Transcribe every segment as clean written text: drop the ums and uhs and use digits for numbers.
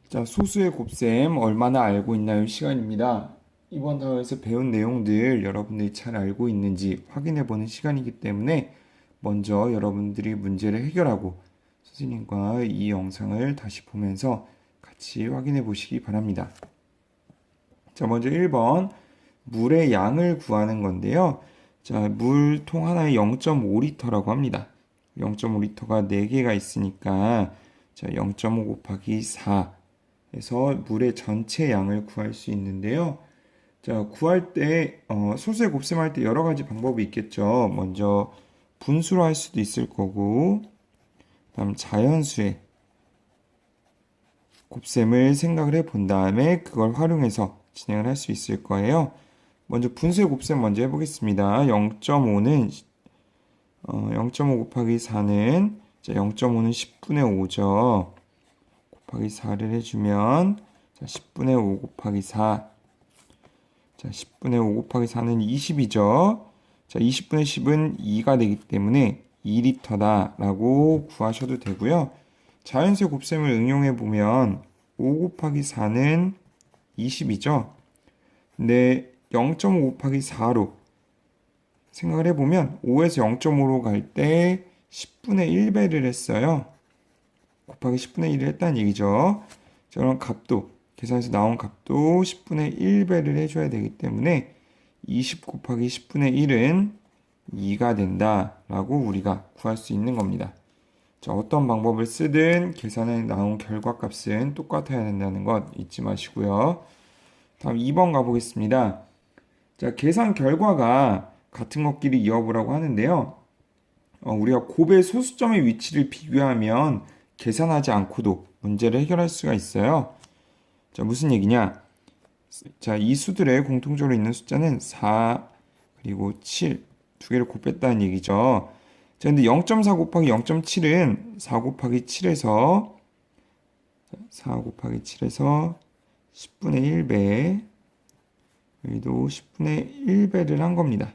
자, 소수의 곱셈 얼마나 알고 있나요? 시간입니다. 이번 단원에서 배운 내용들 여러분들이 잘 알고 있는지 확인해 보는 시간이기 때문에 먼저 여러분들이 문제를 해결하고 선생님과 이 영상을 다시 보면서 같이 확인해 보시기 바랍니다. 자, 먼저 1번 물의 양을 구하는 건데요. 자, 물통 하나에 0.5리터라고 합니다. 0.5리터가 4개가 있으니까 자, 0.5 곱하기 4 해서 물의 전체 양을 구할 수 있는데요. 자, 구할 때 소수의 곱셈할 때 여러 가지 방법이 있겠죠. 먼저 분수로 할 수도 있을 거고, 그다음 자연수의 곱셈을 생각을 해 본 다음에 그걸 활용해서 진행을 할 수 있을 거예요. 먼저 분수의 곱셈 먼저 해보겠습니다. 0.5는 0.5 곱하기 4는 0.5는 10분의 5죠. 곱하기 4를 해주면 자, 10분의 5 곱하기 4 자, 10분의 5 곱하기 4는 20이죠. 자, 20분의 10은 2가 되기 때문에 2리터다 라고 구하셔도 되고요. 자연수의 곱셈을 응용해 보면 5 곱하기 4는 20이죠. 근데 0.5 곱하기 4로 생각을 해보면 5에서 0.5로 갈 때 10분의 1배를 했어요. 곱하기 10분의 1을 했다는 얘기죠. 자, 그럼 값도 계산해서 나온 값도 10분의 1배를 해줘야 되기 때문에 20 곱하기 10분의 1은 2가 된다라고 우리가 구할 수 있는 겁니다. 자, 어떤 방법을 쓰든 계산에 나온 결과값은 똑같아야 된다는 것 잊지 마시고요. 다음 2번 가보겠습니다. 자, 계산 결과가 같은 것끼리 이어보라고 하는데요. 우리가 곱의 소수점의 위치를 비교하면 계산하지 않고도 문제를 해결할 수가 있어요. 자, 무슨 얘기냐? 자, 이 수들의 공통적으로 있는 숫자는 4 그리고 7 두 개를 곱했다는 얘기죠. 자, 근데 0.4 곱하기 0.7은 4 곱하기 7에서 4 곱하기 7에서 10분의 1배 여기도 10분의 1배를 한 겁니다.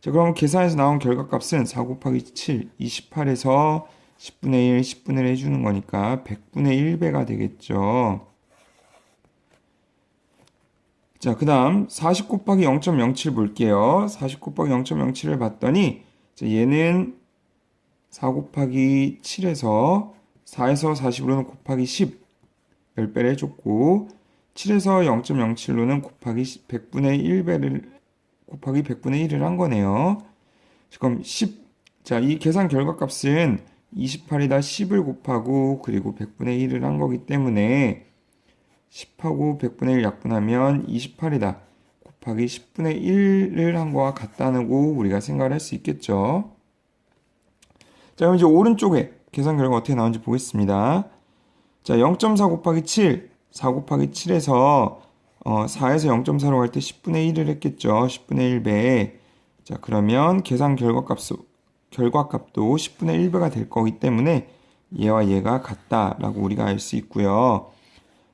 자, 그럼 계산해서 나온 결과값은 4 곱하기 7, 28에서 10분의 1, 10분의 1 해주는 거니까 100분의 1배가 되겠죠. 자, 그 다음 40 곱하기 0.07 볼게요. 40 곱하기 0.07을 봤더니 자, 얘는 4 곱하기 7에서 4에서 40으로는 곱하기 10 10배를 해줬고 7에서 0.07로는 곱하기 100분의 1배를 곱하기 100분의 1을 한 거네요. 그럼 10, 자, 이 계산 결과값은 28에다 10을 곱하고 그리고 100분의 1을 한 거기 때문에 10하고 100분의 1 약분하면 28이다 곱하기 10분의 1을 한 거와 같다고 우리가 생각을 할 수 있겠죠. 자, 그럼 이제 오른쪽에 계산 결과 어떻게 나오는지 보겠습니다. 자, 0.4 곱하기 7, 4 곱하기 7에서 4에서 0.4로 갈 때 10분의 1을 했겠죠. 10분의 1배. 자, 그러면 계산 결과값도 10분의 1배가 될 거기 때문에 얘와 얘가 같다라고 우리가 알 수 있고요.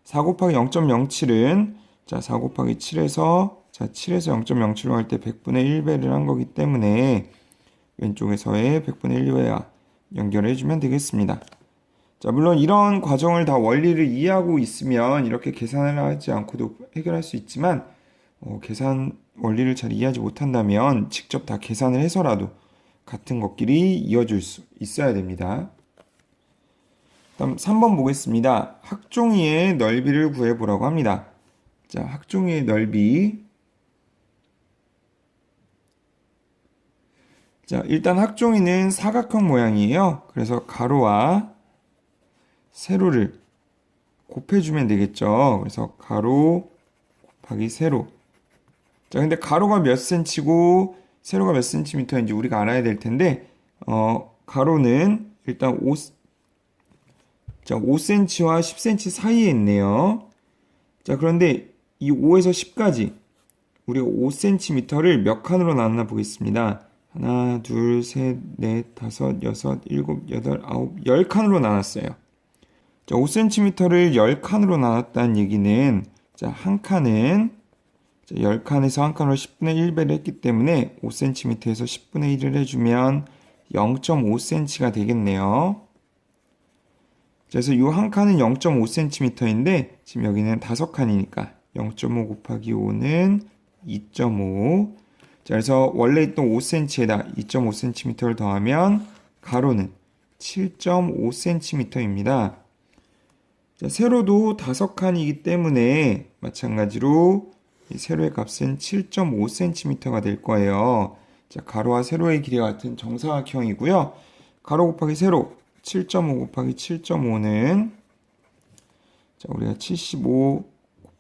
4 곱하기 0.07은 자, 4 곱하기 7에서 자, 7에서 0.07로 갈 때 100분의 1배를 한 거기 때문에 왼쪽에서의 100분의 1배와 연결해 주면 되겠습니다. 자, 물론 이런 과정을 다 원리를 이해하고 있으면 이렇게 계산을 하지 않고도 해결할 수 있지만 계산 원리를 잘 이해하지 못한다면 직접 다 계산을 해서라도 같은 것끼리 이어줄 수 있어야 됩니다. 다음 3번 보겠습니다. 학종이의 넓이를 구해보라고 합니다. 자, 학종이의 넓이. 자, 일단 학종이는 사각형 모양이에요. 그래서 가로와 세로를 곱해주면 되겠죠. 그래서 가로 곱하기 세로. 자, 근데 가로가 몇 센치고 세로가 몇 센티미터인지 우리가 알아야 될 텐데, 가로는 일단 5cm와 10cm 사이에 있네요. 자, 그런데 이 5에서 10까지 우리가 5cm를 몇 칸으로 나누나 보겠습니다. 하나, 둘, 셋, 넷, 다섯, 여섯, 일곱, 여덟, 아홉, 10칸으로 나눴어요. 자, 5cm를 10칸으로 나눴다는 얘기는 자, 한 칸은 자, 10칸에서 한 칸으로 10분의 1배를 했기 때문에 5cm에서 10분의 1을 해주면 0.5cm가 되겠네요. 그래서 이 한 칸은 0.5cm인데 지금 여기는 5칸이니까 0.5 곱하기 5는 2.5. 자, 그래서 원래 있던 5cm에다 2.5cm를 더하면 가로는 7.5cm입니다. 자, 세로도 5칸이기 때문에 마찬가지로 이 세로의 값은 7.5cm가 될 거예요. 자, 가로와 세로의 길이가 같은 정사각형이고요. 가로 곱하기 세로 7.5 곱하기 7.5는 자, 우리가 75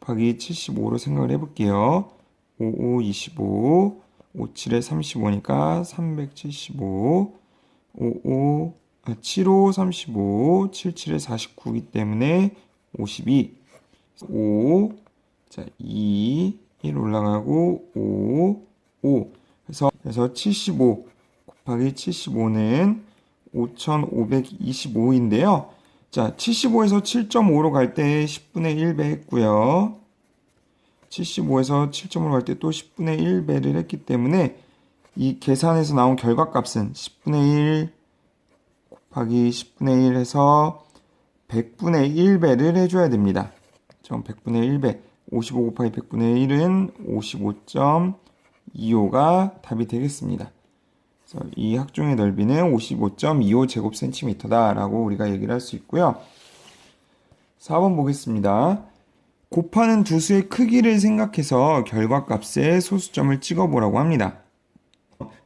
곱하기 75로 생각을 해볼게요. 5, 5, 25, 5, 7에 35니까 375, 7, 5, 35, 7, 7에 49이기 때문에 52, 5, 자, 2, 1 올라가고 5, 5. 그래서 75 곱하기 75는 5525인데요. 자, 75에서 7.5로 갈 때 10분의 1배 했고요. 75에서 7.5로 갈 때 또 10분의 1배를 했기 때문에 이 계산에서 나온 결과값은 10분의 1 곱하기 10분의 1 해서 100분의 1배를 해줘야 됩니다. 전 100분의 1배, 55 곱하기 100분의 1은 55.25가 답이 되겠습니다. 그래서 이 학종의 넓이는 55.25제곱센티미터다 라고 우리가 얘기를 할 수 있고요. 4번 보겠습니다. 곱하는 두 수의 크기를 생각해서 결과값에 소수점을 찍어보라고 합니다.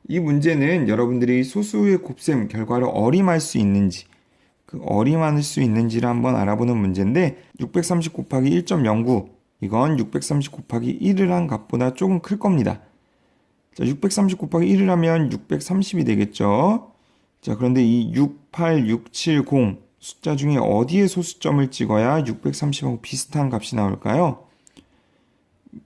이 문제는 여러분들이 소수의 곱셈 결과를 어림할 수 있는지 그 어림할 수 있는지를 한번 알아보는 문제인데 630 곱하기 1.09 이건 630 곱하기 1을 한 값보다 조금 클 겁니다. 자, 630 곱하기 1을 하면 630이 되겠죠. 자, 그런데 이 68670 숫자 중에 어디에 소수점을 찍어야 630하고 비슷한 값이 나올까요?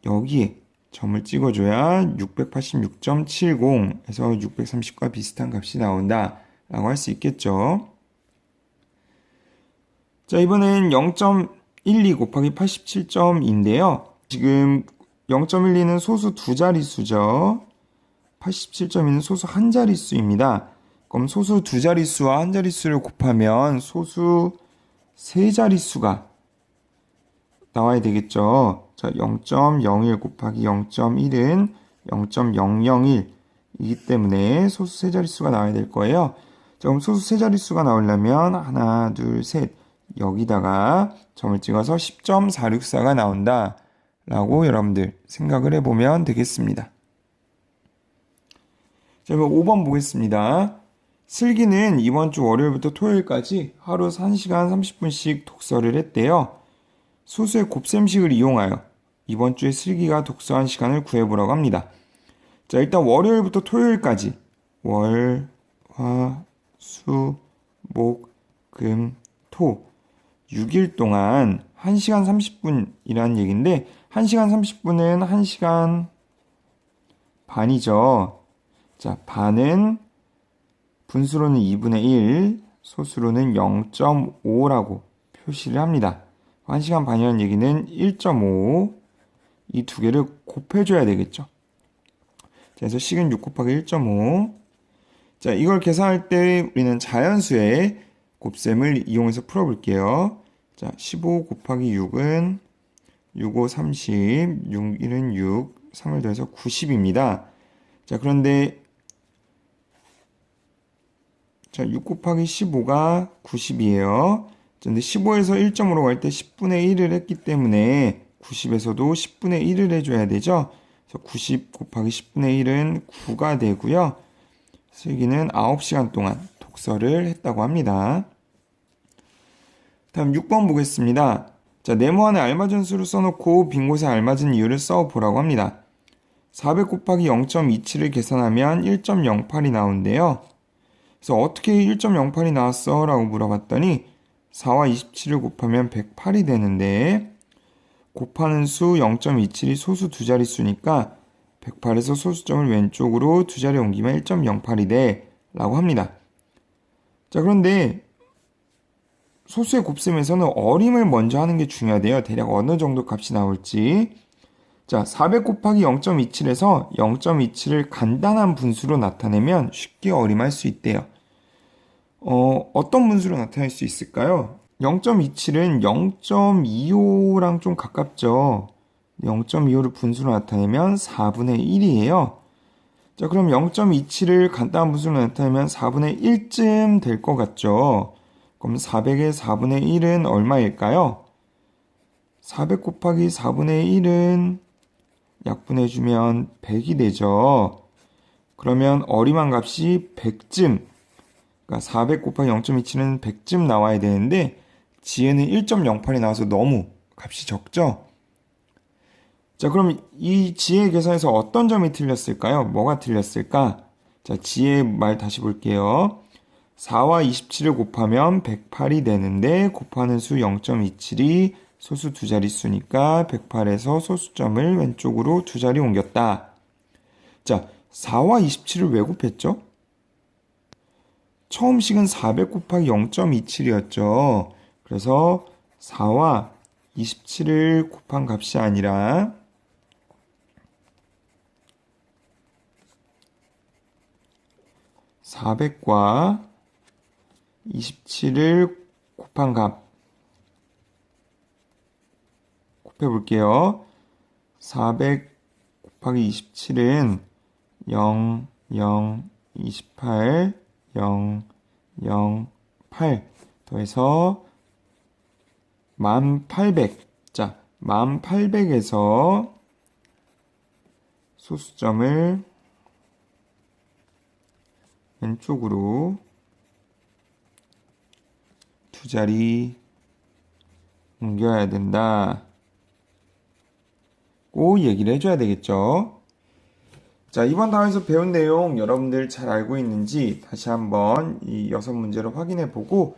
여기에 점을 찍어줘야 686.70에서 630과 비슷한 값이 나온다 라고 할 수 있겠죠. 자, 이번엔 0.12 곱하기 87점인데요. 지금 0.12는 소수 두 자릿수죠. 87.2는 소수 한 자릿수입니다. 그럼 소수 두 자릿수와 한 자릿수를 곱하면 소수 세 자릿수가 나와야 되겠죠. 자, 0.01 곱하기 0.1은 0.001이기 때문에 소수 세 자릿수가 나와야 될 거예요. 자, 그럼 소수 세 자릿수가 나오려면 하나, 둘, 셋 여기다가 점을 찍어서 10.464가 나온다 라고 여러분들 생각을 해보면 되겠습니다. 자, 그럼 5번 보겠습니다. 슬기는 이번 주 월요일부터 토요일까지 하루 1시간 30분씩 독서를 했대요. 소수의 곱셈식을 이용하여 이번 주에 슬기가 독서한 시간을 구해보라고 합니다. 자, 일단 월요일부터 토요일까지 월, 화, 수, 목, 금, 토 6일 동안 1시간 30분이라는 얘기인데 1시간 30분은 1시간 반이죠. 자, 반은 분수로는 2분의 1, 소수로는 0.5라고 표시를 합니다. 1시간 반이라는 얘기는 1.5, 이 두 개를 곱해줘야 되겠죠. 자, 그래서 식은 6 곱하기 1.5. 자, 이걸 계산할 때 우리는 자연수의 곱셈을 이용해서 풀어볼게요. 자, 15 곱하기 6은 6, 5, 30, 6, 1은 6, 3을 더해서 90입니다. 자, 그런데 자, 6 곱하기 15가 90이에요. 근데 15에서 1.5로 갈 때 10분의 1을 했기 때문에 90에서도 10분의 1을 해줘야 되죠. 그래서 90 곱하기 10분의 1은 9가 되고요. 슬기는 9시간 동안 독서를 했다고 합니다. 다음 6번 보겠습니다. 자, 네모 안에 알맞은 수를 써놓고 빈 곳에 알맞은 이유를 써보라고 합니다. 400 곱하기 0.27을 계산하면 1.08이 나오는데요. 그래서 어떻게 1.08이 나왔어? 라고 물어봤더니 4와 27을 곱하면 108이 되는데 곱하는 수 0.27이 소수 두 자릿수니까 108에서 소수점을 왼쪽으로 두 자리 옮기면 1.08이 돼 라고 합니다. 자, 그런데 소수의 곱셈에서는 어림을 먼저 하는 게 중요하대요. 대략 어느 정도 값이 나올지. 자, 400 곱하기 0.27에서 0.27을 간단한 분수로 나타내면 쉽게 어림할 수 있대요. 어떤 분수로 나타낼 수 있을까요? 0.27은 0.25랑 좀 가깝죠. 0.25를 분수로 나타내면 4분의 1이에요. 자, 그럼 0.27을 간단한 분수로 나타내면 4분의 1쯤 될 것 같죠? 그럼 400의 4분의 1은 얼마일까요? 400 곱하기 4분의 1은 약분해주면 100이 되죠. 그러면 어림한 값이 100쯤, 그러니까 400 곱하기 0.27은 100쯤 나와야 되는데 지혜는 1.08이 나와서 너무 값이 적죠? 자, 그럼 이 지혜 계산에서 어떤 점이 틀렸을까요? 뭐가 틀렸을까? 자, 지혜 말 다시 볼게요. 4와 27을 곱하면 108이 되는데 곱하는 수 0.27이 소수 두 자릿수니까 108에서 소수점을 왼쪽으로 두 자리 옮겼다. 자, 4와 27을 왜 곱했죠? 처음 식은 400 곱하기 0.27이었죠. 그래서 4와 27을 곱한 값이 아니라 400과 27을 곱한 값 곱해볼게요. 400 곱하기 27은 0, 0, 28, 0, 0, 8 더해서 1800. 자, 1800에서 소수점을 왼쪽으로 두 자리 옮겨야 된다. 고 얘기를 해줘야 되겠죠. 자, 이번 단원에서 배운 내용 여러분들 잘 알고 있는지 다시 한번 이 6문제를 확인해 보고